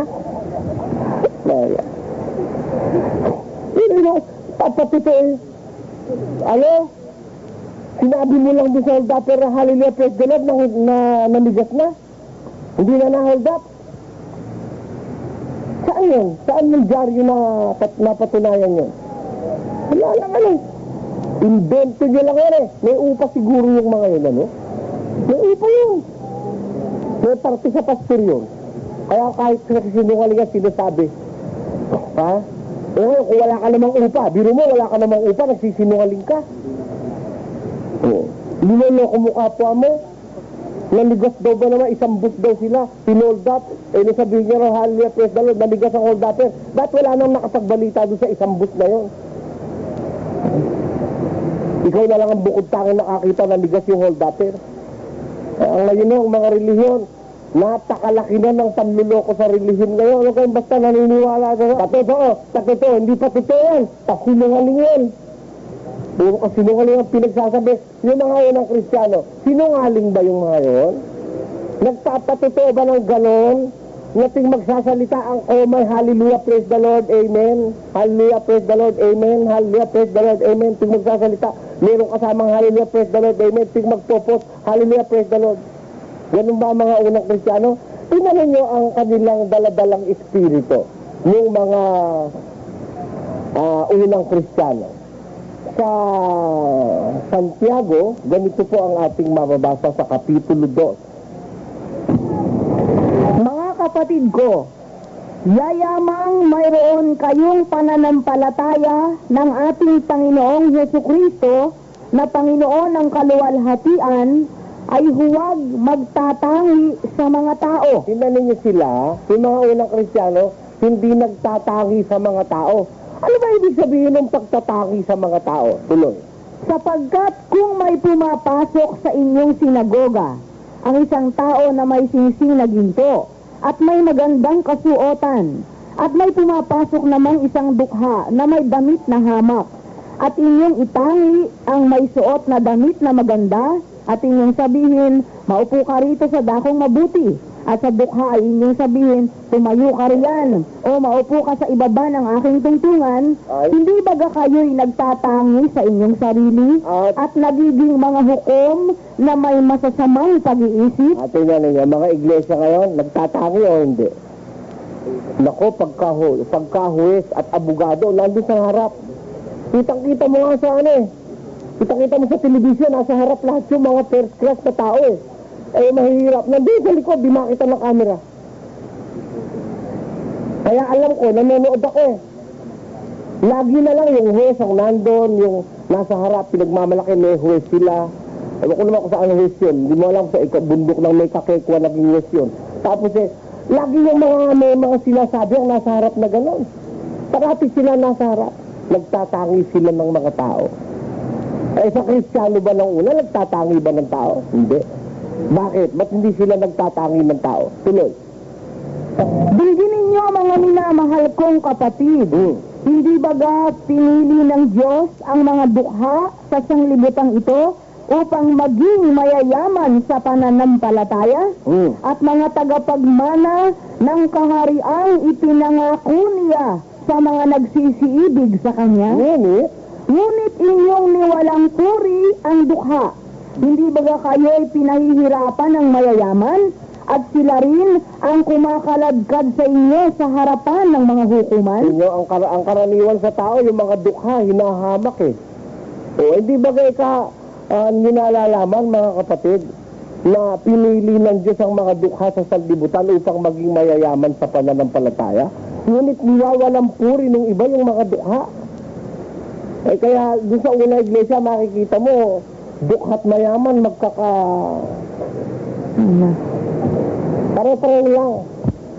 Papatito eh. Alo? Sinabi mo lang doon sa hold up, pero hallelujah, praise the Lord, na namigas na. Hindi na na-hold up. Saan yun? Saan yung dyaryo na napatunayan yun? Wala lang ano. Invento nyo lang yan eh. May upa siguro yung mga yun, ano? May upa yun. May parte sa pastor yun. Kaya kahit sinungaling nga sinasabi. Ha? Kung wala ka namang upa, biro mo, wala ka namang upa, nagsisinungaling ka. Niloloko mo kapwa mo. Naligas daw ba naman, isang bus daw sila, pinold up, nasabihin niya raw, hallelujah, praise the Lord, naligas ang hold upper. Ba't wala nang nakapagbalita doon sa isang bus na yun? Ikaw na lang ang bukod tanging nakakita naligas yung hold upper. Ngayon ang mga relihiyon, napakalaki na ng panluloko sa relihiyon ngayon. Ano kayong basta naniniwala ka? Totoo, hindi pa totoo yan. Sinungaling yan. Puro ka sinungaling ang pinagsasabi. Yung mga unang Kristiyano, sinungaling ba yung mga yun? Nagpapatotoo ba ng ganon? Nating magsasalita ang may hallelujah, praise the Lord, amen. Hallelujah, praise the Lord, amen. Hallelujah, praise the Lord, amen. Ting magsasalita, mayroong kasamang hallelujah, praise the Lord, amen. Ting magpopos, hallelujah, praise the Lord. Ganun ba mga unang Kristiyano? Tingnan niyo ang kanilang daladalang espiritu ng mga unang Kristiyano. Sa Santiago, ganito po ang ating mababasa sa Kapitulo 2. Mga kapatid ko, yayamang mayroon kayong pananampalataya ng ating Panginoong Jesucristo na Panginoon ng kaluwalhatian ay huwag magtatangi sa mga tao. Tingnan ninyo sila, yung mga unang Kristiyano, hindi nagtatangi sa mga tao. Ano ba ibig sabihin ng pagtatangi sa mga tao? Tuloy. Sapagkat kung may pumapasok sa inyong sinagoga, ang isang tao na may singsing na ginto, at may magandang kasuotan, at may pumapasok namang isang dukha na may damit na hamak, at inyong itangi ang may suot na damit na maganda, at inyong sabihin, maupo ka rito sa dakong mabuti. At sa dukha ay inyong sabihin, tumayo ka riyan, o maupo ka sa ibaba ng aking tungtungan, Ay. hindi baga kayo'y nagtatangi sa inyong sarili, at nagiging mga hukom na may masasamang pag-iisip? Ate nga niya, mga iglesia ngayon, nagtatangi o hindi? Nako, pagkahuwes at abogado, nandun sa harap. Kitang-kita mo nga sa ano eh. Kitang-kita mo sa telebisyon, nasa harap lahat yung mga first class na tao eh. Eh, mahirap. Nandun sa likod, di makita ng camera. Kaya alam ko, nanonood ako eh. Lagi na lang yung huwes ang nandun, yung nasa harap, pinagmamalaki, may huwes sila. Ewan ko naman kung saan huwes yun. Hindi mo alam sa bundok ng may kakekwa naging huwes yun. Tapos eh, lagi yung may mga sinasabi ang nasa harap na gano'n. Parati sila nasa harap. Nagtatangi sila ng mga tao. Eh, sa Kristiyano ba ng una, nagtatangi ba ng tao? Hindi. Bakit? Ba't hindi sila nagtatangi ng tao? Tuloy. Dinggin ninyo mga minamahal kong kapatid. Hindi baga pinili ng Diyos ang mga dukha sa sanglibutang ito upang maging mayayaman sa pananampalataya at mga tagapagmana ng kahariang ipinangako niya sa mga nagsisiibig sa Kanya? Ngunit inyong niwalang puri ang dukha. Hindi baga kayo'y pinahihirapan ng mayayaman at sila rin ang kumakaladkad sa inyo sa harapan ng mga hukuman? Inyo, ang karaniwan sa tao, yung mga dukha, hinahamak eh. O, hindi bagay ka ninalalaman, mga kapatid, na pinili ng Diyos ang mga dukha sa sanlibutan upang maging mayayaman sa pananampalataya? Ngunit niwawalang puri ng iba yung mga dukha. Eh kaya doon sa una iglesia makikita mo, dukha't mayaman pare-pareho lang.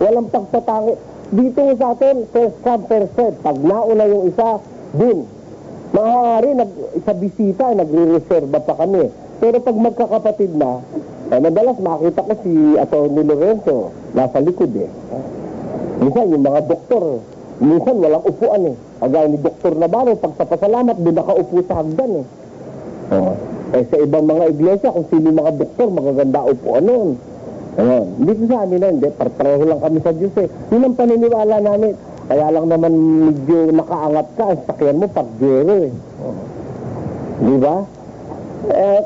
Walang pagtatangi. Dito sa atin, first come, first serve. Pag nauna yung isa, din. Maaari, sa bisita, nagre-reserva pa kami. Pero pag magkakapatid na, madalas makita ko si Atty. Lorenzo, nasa likod eh. Minsan, yung mga doktor, minsan walang upuan eh. Agay ni Dr. Navarro, pag sa pasalamat, doon nakaupo sa hagdan eh. Eh sa ibang mga iglesia, kung sino mga doktor, magaganda upuan noon. Dito sa amin na, hindi, pareho lang kami sa Diyos eh. Yun ang paniniwala namin. Kaya lang naman medyo nakaangat ka, ang sakyan mo, pag-gero eh. Di ba?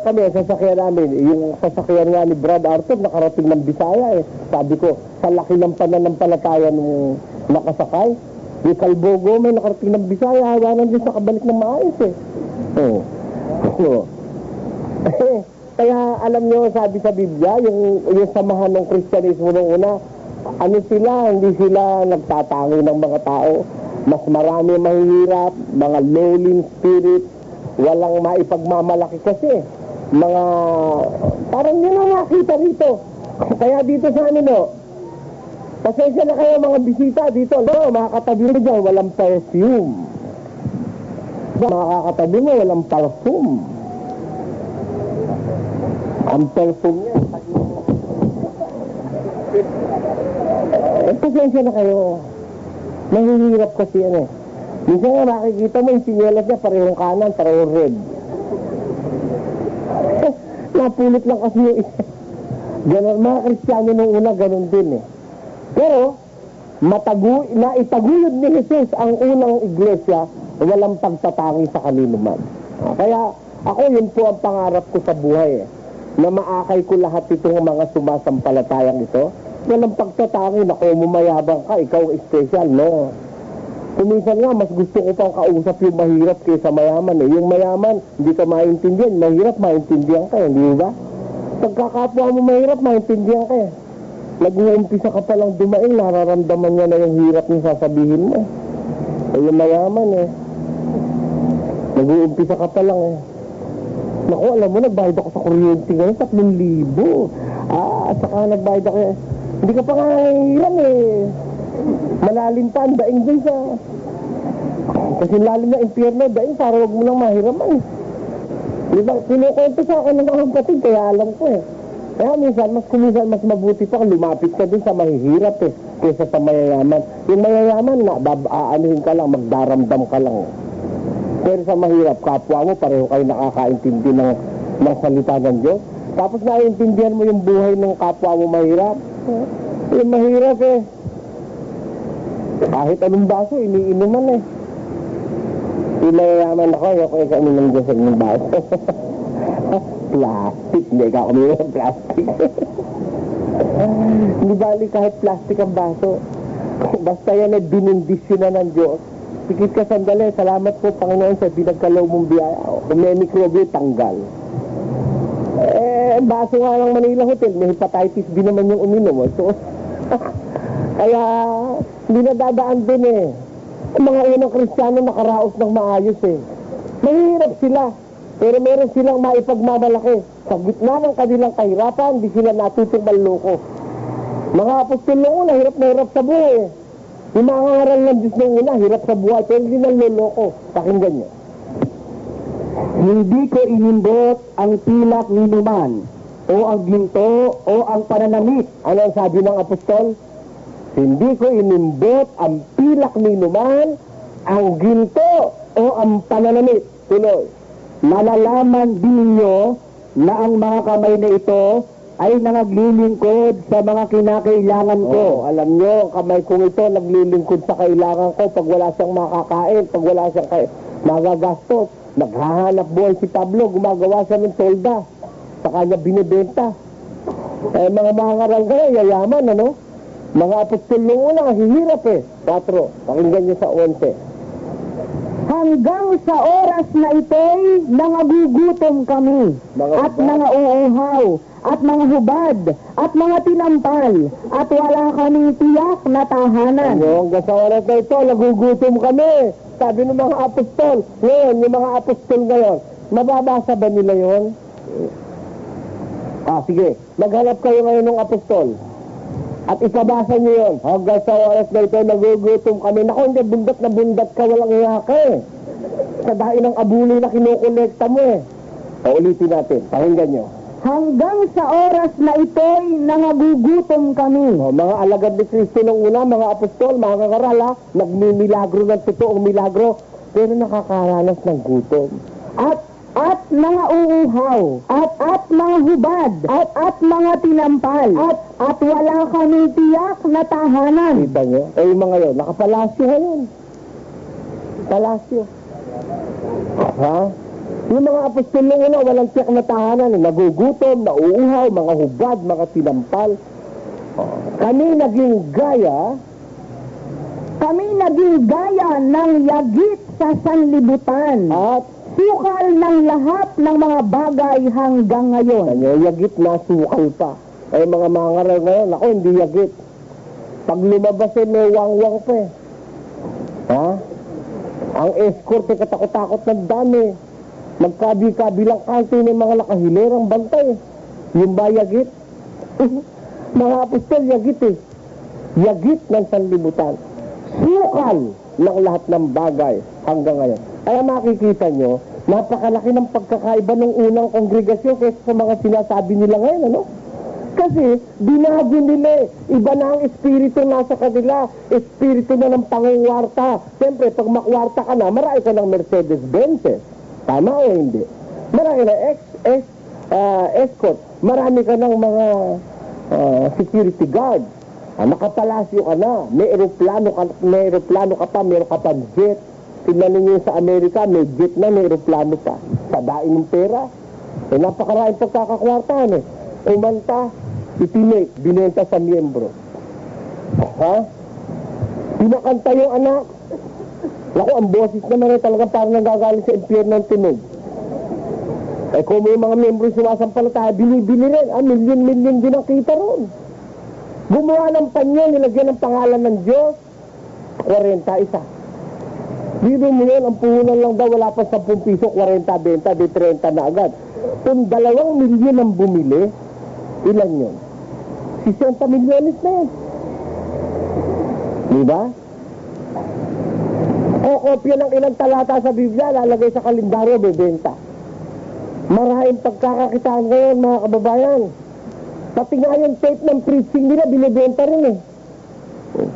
Kami, sasakyan namin, yung sasakyan nga ni Brad Arthur, nakarating ng Bisaya eh. Sabi ko, sa laki ng pananampalataya nung nakasakay, yung Kalbogo, may nakarating ng Bisaya, hawanan din sa kabalik ng maayos eh. Kaya alam nyo, sabi sa Biblia, yung samahan ng Kristyanismo nung una, ano sila, hindi sila nagtatangi ng mga tao. Mas marami mahihirap, mga lowly spirit, walang maipagmamalaki kasi. Mga, parang yun ang nakita dito. Kaya dito sa ano, no, pasensya na kayo mga bisita dito, no, makakatabi mo dyan, walang perfume. Makakatabi mo, walang parfum. Ang perfume niya, pasensya na kayo. Nahihirap kasi yan eh. Minsan nga makikita mo yung sinyelas niya, parehong kanan, parehong red. Napulot lang kasi yung isa. Ganon, mga Kristiyano nung una, ganon din eh. Pero, naitaguyod ni Jesus ang unang iglesia, walang pagtatangi sa kanino man. Kaya, ako yun po ang pangarap ko sa buhay eh. Na maakay ko lahat itong mga sumasampalatayang ito. Walang pagtatangi na kung mumayabang ka, ikaw special, no? Kuminsan nga, mas gusto ko pang kausap yung mahirap kaysa mayaman eh. Yung mayaman, hindi ka maintindihan. Mahirap, maintindihan ka, hindi ba? Pagkakapwa mo mahirap, maintindihan ka eh. Nag-uumpisa ka palang dumaing, nararamdaman niya na yung hirap niya sasabihin mo. Eh, yung mayaman eh. Nag-uumpisa ka palang eh. Naku, alam mo, nagbayad ako sa kuryente ngayon, 3,000. At saka nagbayad ako, hindi ka pa nga hiram eh. Malalim pa ang daing dun sa... Kasi lalim na impyerno, daing para huwag mo lang mahiraman. Di ba, kinukwento sa akin ng mga kapatid, kaya alam ko eh. Kaya minsan, mas mabuti pa kung lumapit ka dun sa mahihirap eh, kaysa sa mayayaman. Yung mayayaman na, aanuhin ka lang, magdaramdam ka lang. Pero sa mahirap, kapwa mo, pareho kayo nakakaintindi ng salita ng Diyos. Tapos naiintindihan mo yung buhay ng kapwa mo mahirap. Yung mahirap eh. Kahit anong baso, iniinuman eh. Yung mayayaman ako, ayoko eh kami ng Diyos ng baso. Plastic, hindi ka kami ng plastic. Hindi bali kahit plastic ang baso. Basta yan ay binindisyon na ng Diyos. Sikit ka sandali, salamat po Panginoon sa binagkalaw mong biyaya. Kung may mikrobyo, tanggal. Baso nga ng Manila Hotel, may hepatitis B naman yung uminom. So, kaya, hindi na dadaan din eh. Ang mga unang Kristiyano nakaraos ng maayos eh. Mahirap sila. Pero meron silang maipagmamalaki. Sa gitna ng kanilang kahirapan, hindi sila natutong manloko. Mga apostol noong una, hirap na hirap sa buhay eh. Yung mga ngaral ng Diyos noong una, hirap sa buhay, pero hindi nanloloko. Pakinggan nyo. Hindi ko inimbot ang pilak ni Numan, o ang ginto, o ang pananamit. Ano ang sabi ng apostol? Hindi ko inimbot ang pilak ni Numan, ang ginto, o ang pananamit. Tuloy. Malalaman din ninyo na ang mga kamay na ito ay nangaglilingkod sa mga kinakailangan ko. Alam nyo, kamay kong ito naglilingkod sa kailangan ko pag wala siyang makakain, pag wala siyang magagastos. Naghahanap buhay si Pablo, gumagawa siya ng tolda. Sa kanya binibenta. Mga ngaral kayo, yayaman, ano? Mga apostol nung una, hihirap eh. 4, pakinggan nyo sa 11. Hanggang sa oras na ito'y nangagugutom kami, at nangauuhaw, at mga hubad, at mga tinampal, at wala kaming tiyak na tahanan. Hanggang sa oras na ito, nagugutom kami. Sabi ng mga apostol. Ngayon, yung mga apostol ngayon, mababasa ba nila yun? Sige. Maghanap kayo ngayon ng apostol. At ipabasa niyo yun. Hanggang sa oras na ito, nagugutom kami. Naku, hindi, bundat na bundat ka, walang iyak eh. Sa dain ng abuloy na kinukolekta mo eh. Ulitin natin, pakinggan nyo. Hanggang sa oras na ito'y nangagugutom kami. Mga alagad ni Kristo ng una, mga apostol, mga kakarala, nagmimilagro ng totoong milagro, pero nakakaranas ng gutom. At mga uuhaw, at mga hubad, at mga tinampal, at wala kaming tiyak na tahanan. Kita nyo? Yung mga yun, nakapalasyo ngayon. Palasyo. Ha? Yung mga apostol nung una, walang tiyak na tahanan, nagugutom, nauuhaw, mga hubad, mga tinampal. Kami naging gaya ng yagit sa sanlibutan. At sukal ng lahat ng mga bagay hanggang ngayon. Kanya, yagit na sukal pa. Mga mangaral ngayon, ako hindi yagit. Pag lumabas may wang-wang pa eh. Ha? Ang escort ay katakot-takot ng dami. Magkabi-kabilang kanto ng mga nakahilerang bantay. Yung ba yagit? Mga apostol, yagit eh. Yagit ng sanlibutan. Sukal ng lahat ng bagay hanggang ngayon. Kaya makikita nyo, napakalaki ng pagkakaiba ng unang kongregasyon kaysa sa mga sinasabi nila ngayon, ano? Kasi, binago nila iba na ang espiritu nasa kanila, espiritu na ng pangungwarta. Siyempre, pag makwarta ka na, marami ka ng Mercedes-Benz. Tama o hindi? Marami na escort, marami ka ng mga security guard. Nakapalasyo ka na, may aeroplano ka pa, meron ka pa jet. Tignan ninyo sa Amerika, may jet na, may aeroplano pa. Sadain ng pera. Napakaraing pagkakakwartahan eh. Umanta, itinake, binenta sa miyembro. Ha? Pinakanta yung anak. Naku, ang boses naman ay talaga parang nagagaling sa impyerno ng tinog. Kung may mga miyembro sumasampalataya, binibili rin. Milyon-milyon din ang kita ron. Gumawa ng panyo, nilagyan ng pangalan ng Diyos. 41. Dito mo yun, ang puhunan lang daw, wala pa 10 piso, 40 benta, di 30 na agad. Kung 2 milyon ang bumili, ilan yun? 60 milyones na yun. Di ba? O kopya ng ilang talata sa Biblia, lalagay sa kalendaryo, bebenta. Maraming pagkakakitaan ngayon, mga kababayan. Pati nga yung tape ng preaching nila, binibenta rin eh.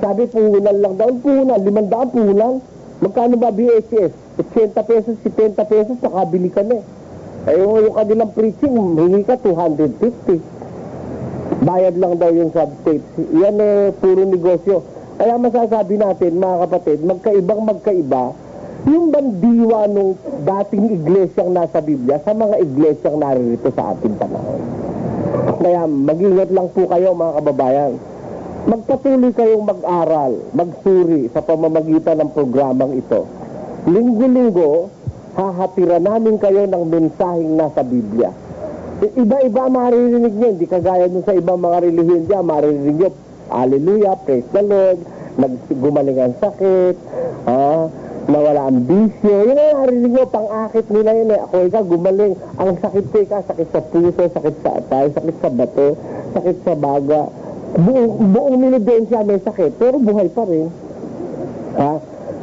Sabi, puhunan lang daw. Puhunan, 500 puhunan. Magkano ba VHS? 80 pesos, 70 pesos, nakabili ka na eh. Eh, yung kanilang preaching, hingi ka 250. Bayad lang daw yung subtapes. Yan eh, puro negosyo. Kaya masasabi natin, mga kapatid, magkaiba, yung bandiwa nung dating iglesyang nasa Biblia sa mga iglesyang naririto sa ating panahon. Kaya mag-ingat lang po kayo, mga kababayan. Magpatuloy kayong mag-aral, magsuri sa pamamagitan ng programang ito. Linggo-linggo, hahatira namin kayo ng mensaheng nasa Biblia. Iba-iba maririnig nyo, hindi kagaya nung sa ibang mga relihiyon dyan, maririnig nyo, hallelujah, praise the Lord, gumaling ang sakit, nawala ang bisyo, yun ang narinig nyo, pang-akit nila yun eh. Ako ikaw, gumaling, ang sakit ko ikaw, sakit sa puso, sakit sa atay, sakit sa bato, sakit sa baga, buong minibensya may sakit, pero buhay pa rin.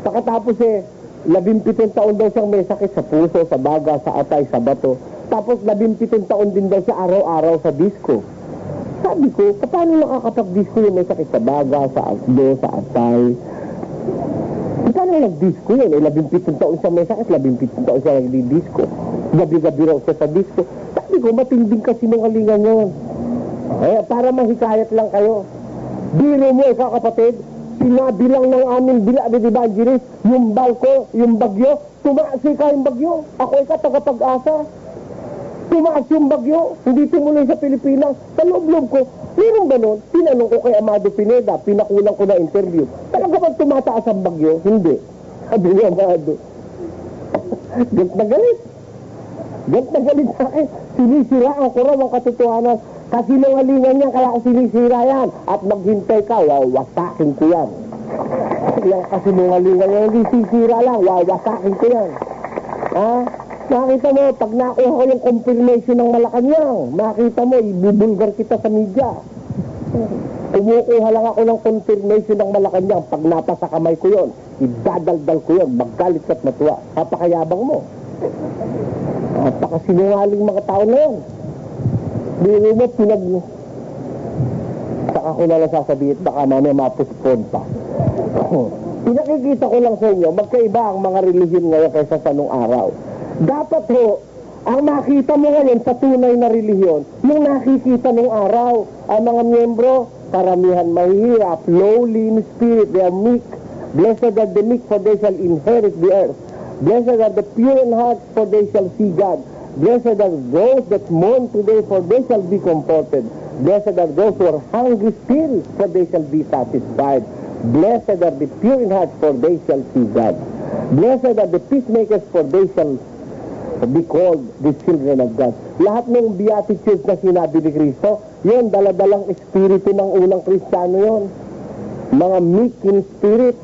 Pakatapos 17 taon daw siyang may sakit sa puso, sa baga, sa atay, sa bato. Tapos 17 taon din daw siya araw-araw sa disco. Sabi ko, paano nakakapag-disco yung may sakit sa baga, sa asdo, sa atay? Paano nag-disco yun? 17 taon siya may sakit, 17 taon siya nag-disco. Gabi-gabi raw siya sa disco. Sabi ko, matinding kasinungalingan yun. Para mahikayat lang kayo. Biro mo, ikaw kapatid, sinabi lang ng aming beloved evangelist, yung balko, yung bagyo, tumaas ikaw yung bagyo. Ako ikaw tagapag-asa. Tumaas yung bagyo, hindi tumuloy sa Pilipinas. Sa loob-loob ko, meron ba nun? Tinanong ko kay Amado Pineda, pinakulang ko na interview. Talaga bang tumataas ang bagyo? Hindi. Sabi ni Amado. Galit na galit. Galit na galit sa akin. Sinisiraan ko raw ang katotohanan. Kasinungalingan niya, kaya ako sinisira yan. At maghintay ka, wawasakin ko yan. Yung kasinungalingan niya, hindi sisira lang, wawasakin ko yan. Makita mo, pag nakuha ko yung confirmation ng Malacanang, makita mo, ibubulgar kita sa media. Kumukuha lang ako ng confirmation ng Malacanang, pag napasa kamay ko yon, idadaldal ko yon, maggalit at matuwa. Napakayabang mo. Napakasinungaling mga tao na yun. Biro mo, saka ko na lang sasabihin, baka mamaya mapuspon pa. Pinakikita ko lang sa inyo, magkaiba ang mga relihiyon ngayon kaysa sa nung araw. Dapat ang makita mo ngayon sa tunay na relihiyon, yung nakikita nung araw, ang mga miyembro, karamihan mahihirap, lowly in spirit, they are meek. Blessed are the meek, for they shall inherit the earth. Blessed are the pure in heart, for they shall see God. Blessed are those that mourn today, for they shall be comforted. Blessed are those who are hungry still, for they shall be satisfied. Blessed are the pure in heart, for they shall see God. Blessed are the peacemakers, for they shall be called the children of God. Lahat ng beatitudes na sinabi ni Kristo, yun, daladalang espiritu ng unang Kristiyano yun. Mga meek in spirit.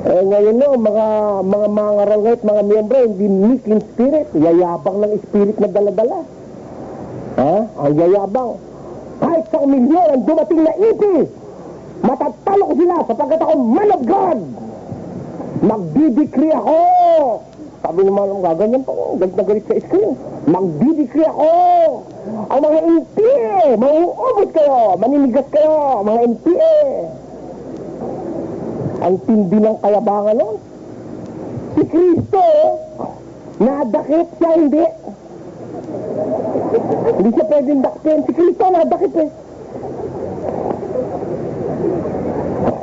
Ngayon mga mangaral ngayon, mga miyembro, hindi meek in spirit. Yayabang ng spirit na daladala. Ang yayabang. Kahit sa milyon ang dumating na ipi, matatalo ko sila sapagkat ako man of God. Magdidecree ako. Sabi naman, gaganyan pa ko, galit na galit sa screen. Magdidecree ako. Ang mga NPA, mauubot kayo, maninigas kayo, mga NPA. Ang tindi ng kayabangan nun. Si Kristo, nadakip siya, hindi. Hindi siya pwedeng dakpin. Si Kristo, nadakip eh.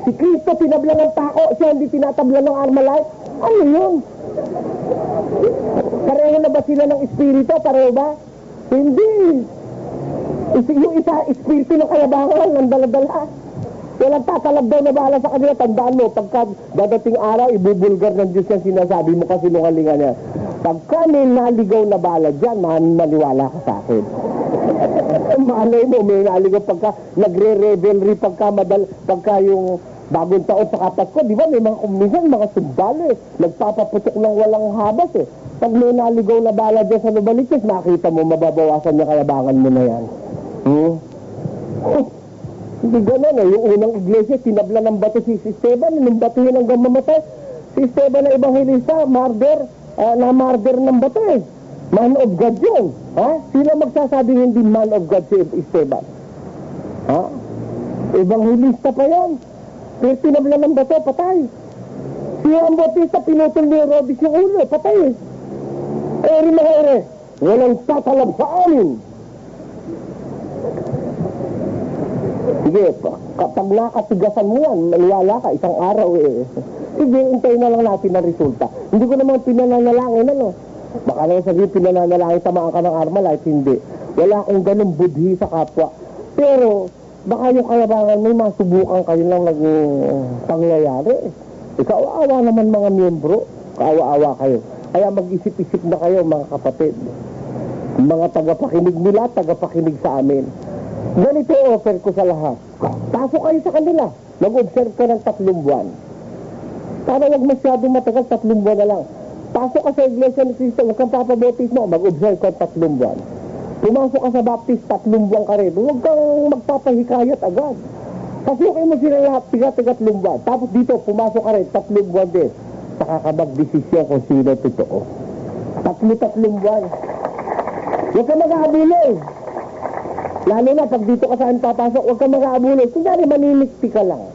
Si Kristo, tinabla ng tako, siya hindi tinatabla ng Armalite. Ano yun? Pareho na ba sila ng espiritu? Pareho ba? Hindi. Yung isa, espiritu ng kayabangan, ng daladala. Walang tatalab daw na bahala sa kanila. Tandaan mo, pagka dadating araw, ibubulgar ng Diyos yung sinasabi mo kasi nungalingan niya. Pagka may naligaw na bala dyan, maniwala ka sa akin. Malay mo, may naligaw pagka nagre-revelry, pagka yung bagong taon sa Pasko, di ba may mga kumisan, mga sumbales, nagpapaputok ng walang habas eh. Pag may naligaw na bala dyan sa Nubaliches, nakita mo, mababawasan niya kayabangan mo na yan. Hindi ganun eh. Yung unang iglesia, tinabla ng bato si Esteban, nung batuhin hanggang mamatay. Si Esteban na ebanghilista, na-marder ng bato eh. Man of God yun. Ha? Sino magsasabing hindi man of God si Esteban? Ha? Ebanghilista pa yan. Pero tinabla ng bato, patay. Si Juan Bautista, pinutol ni Herodes yung ulo, patay eh. Eri mga ere, walang tatalab sa amin. Sige, kapag nakatigasan mo yan, maniwala ka, isang araw eh. Sige, hintayin na lang natin ang resulta. Hindi ko naman pinananalangin, ano. Baka naman sabihin, pinananalangin, tamaan ka ng Armalite, hindi. Wala akong ganun budhi sa kapwa. Pero, baka yung kayabangan may masubukan kayo lang pangyayari. Kaawa-awa naman mga miyembro. Kaawa-awa kayo. Kaya mag-isip-isip na kayo, mga kapatid. Mga tagapakinig nila, tagapakinig sa amin. Ganito offer ko sa lahat. Pasok kayo sa kanila. Mag-observe ka ng 3 buwan. Para wag masyadong matagal, 3 buwan na lang. Pasok ka sa Iglesia ni Cristo, huwag kang papabautismo, mag-observe ka 3 buwan. Pumasok ka sa Baptist, 3 buwan ka rin. Huwag kang magpapahikayat agad. Pasukin mo sila lahat, tiga-3 buwan. Tapos dito, pumasok ka rin, 3 buwan din. Saka ka mag-desisyon kung sino totoo. 3 buwan. Huwag kang mag-aabuloy. Lalo na, pag dito ka saan papasok, huwag kang mag-aabuloy. Kunyari, maninikti ka lang.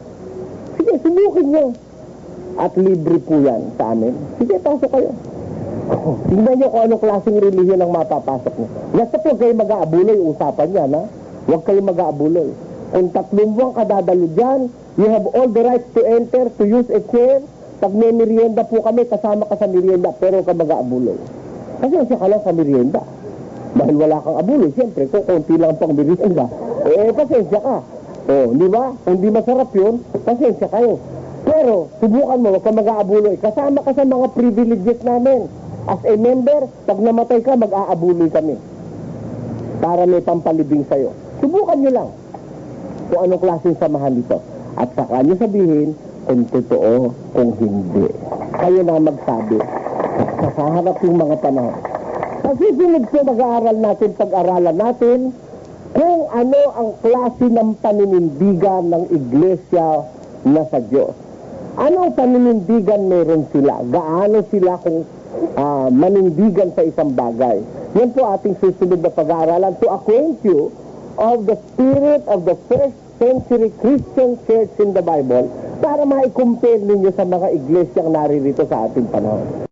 Sige, subukin nyo. At libre po yan sa amin. Sige, pasok kayo. Tingnan nyo kung anong klaseng relihiyon ang mapapasok nyo. Basta huwag kayo mag-aabuloy, usapan yan, ha? Huwag kayo mag-aabuloy. Kung 3 buwan ka dadalo dyan, you have all the rights to enter, to use a chair. Pag may merienda po kami, kasama ka sa merienda, pero huwag ka mag-aabuloy. Kasi siya ka lang sa merienda. Dahil wala kang abuloy, siyempre, kung konti lang pang merienda, pasensya ka. Di ba? Kung di masarap yun, pasensya kayo. Pero, subukan mo, huwag ka mag-aabuloy. Kasama ka sa mga privileges namin. As a member, pag namatay ka, mag-aabuloy kami. Para may pampalibing sa'yo. Subukan nyo lang kung anong klaseng samahan dito. At saka nyo sabihin kung totoo, kung hindi. Kayo na magsabi. Sa harap yung mga panahon. Kasi sunod po mag-aaral natin, pag-aralan natin kung ano ang klase ng paninindigan ng iglesia na sa Diyos. Anong paninindigan meron sila? Gaano sila kung manindigan sa isang bagay? Yan po ating susunod na pag-aaralan to acquaint you of the spirit of the first century Christian church in the Bible para ma-compare ninyo sa mga iglesyang naririto sa ating panahon.